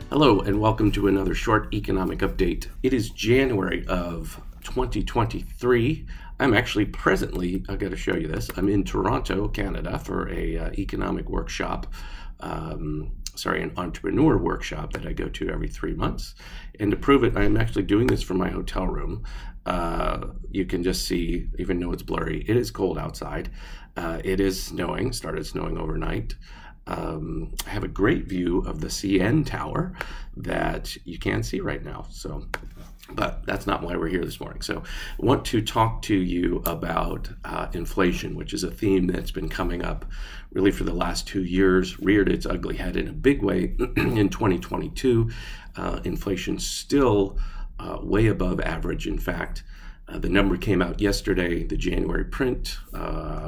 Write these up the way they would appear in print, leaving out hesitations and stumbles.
Hello and welcome to another short economic update. It is January of 2023. I'm actually presently, I got to show you this, I'm in Toronto, Canada for a economic workshop, an entrepreneur workshop that I go to every 3 months. And to prove it, I'm actually doing this from my hotel room. You can just see, even though it's blurry, it is cold outside. It is snowing, started snowing overnight. I have a great view of the CN Tower that you can't see right now. But that's not why we're here this morning. So I want to talk to you about inflation, which is a theme that's been coming up really for the last 2 years, reared its ugly head in a big way in 2022. Inflation still way above average. In fact, the number came out yesterday. The January print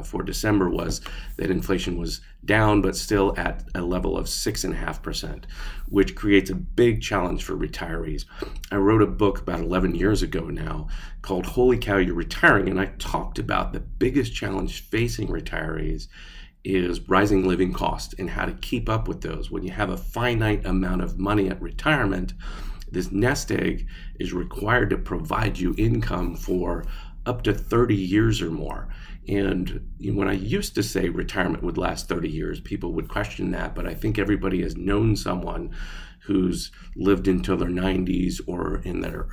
for December was that inflation was down, but still at a level of 6.5%, which creates a big challenge for retirees. I wrote a book about 11 years ago now called Holy Cow, You're Retiring, and I talked about the biggest challenge facing retirees is rising living costs and how to keep up with those. When you have a finite amount of money at retirement, this nest egg is required to provide you income for up to 30 years or more. And when I used to say retirement would last 30 years, people would question that, but I think everybody has known someone who's lived until their 90s or in their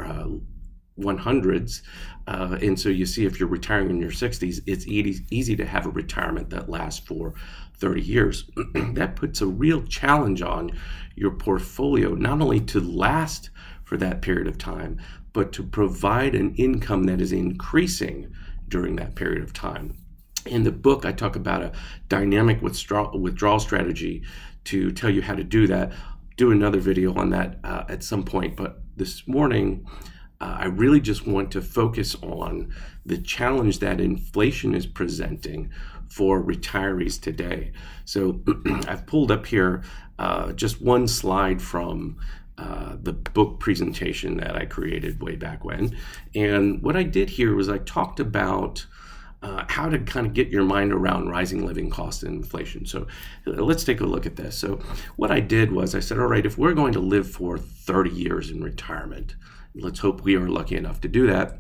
100s. And so you see, if you're retiring in your 60s, it's easy to have a retirement that lasts for 30 years. That puts a real challenge on your portfolio, not only to last for that period of time, but to provide an income that is increasing during that period of time. In the book, I talk about a dynamic withdrawal strategy to tell you how to do that. Do another video on that at some point, but this morning, I really just want to focus on the challenge that inflation is presenting for retirees today. So I've pulled up here just one slide from the book presentation that I created way back when. And what I did here was I talked about how to kind of get your mind around rising living costs and inflation. So let's take a look at this. So what I did was I said, all right, if we're going to live for 30 years in retirement, let's hope we are lucky enough to do that,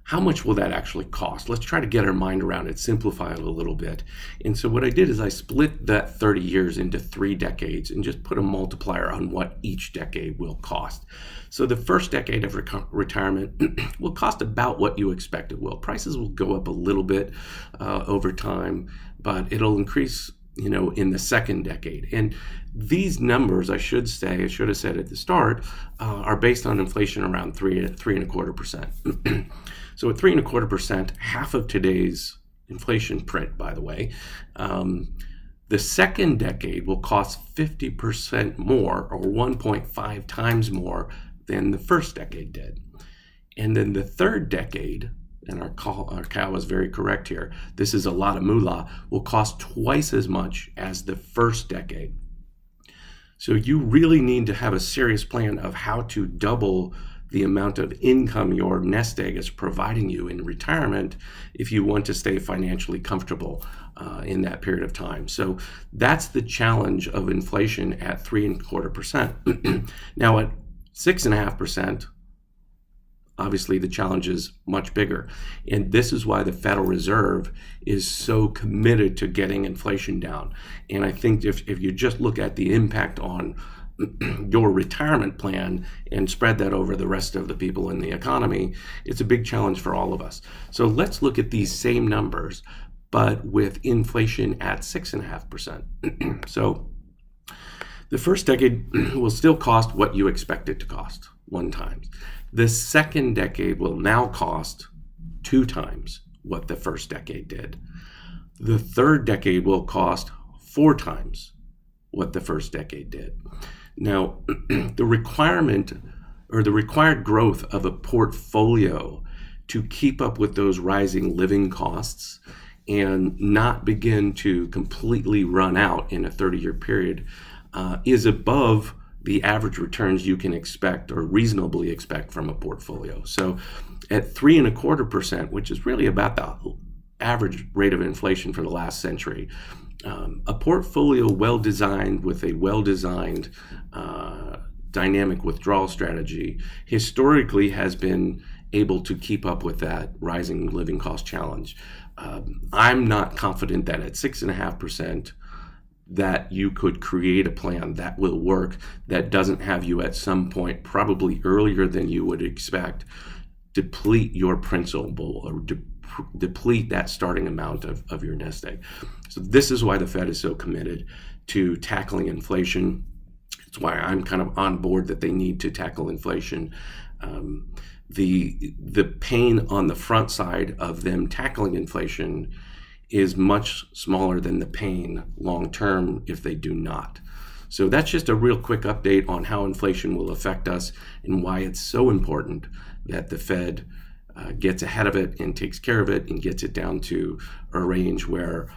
how much will that actually cost? Let's try to get our mind around it, simplify it a little bit. And so what I did is I split that 30 years into 3 decades and just put a multiplier on what each decade will cost. So the first decade of retirement will cost about what you expect it will. Prices will go up a little bit over time, but it'll increase in the second decade. And these numbers, I should have said at the start, are based on inflation around 3.25%. So at 3.25%, half of today's inflation print, by the way, the second decade will cost 50% more, or 1.5 times more than the first decade did. And then the third decade, and our cow is very correct here, this is a lot of moolah, will cost twice as much as the first decade. So you really need to have a serious plan of how to double the amount of income your nest egg is providing you in retirement if you want to stay financially comfortable in that period of time. So that's the challenge of inflation at 3.25%. Now at 6.5%, obviously, the challenge is much bigger. And this is why the Federal Reserve is so committed to getting inflation down. And I think if you just look at the impact on your retirement plan and spread that over the rest of the people in the economy, it's a big challenge for all of us. So let's look at these same numbers, but with inflation at 6.5%. So the first decade will still cost what you expect it to cost, 1 time. The second decade will now cost 2 times what the first decade did. The third decade will cost 4 times what the first decade did. Now, the required growth of a portfolio to keep up with those rising living costs and not begin to completely run out in a 30-year period is above the average returns you can expect or reasonably expect from a portfolio. So at 3.25%, which is really about the average rate of inflation for the last century, a portfolio well-designed with a well-designed dynamic withdrawal strategy historically has been able to keep up with that rising living cost challenge. I'm not confident that at 6.5% that you could create a plan that will work, that doesn't have you at some point, probably earlier than you would expect, deplete your principal or deplete that starting amount of your nest egg. So this is why the Fed is so committed to tackling inflation. It's why I'm kind of on board that they need to tackle inflation. The pain on the front side of them tackling inflation is much smaller than the pain long term if they do not. So that's just a real quick update on how inflation will affect us and why it's so important that the Fed gets ahead of it and takes care of it and gets it down to a range where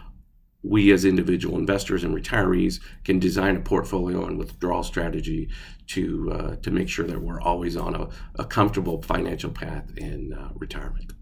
we as individual investors and retirees can design a portfolio and withdrawal strategy to make sure that we're always on a comfortable financial path in retirement.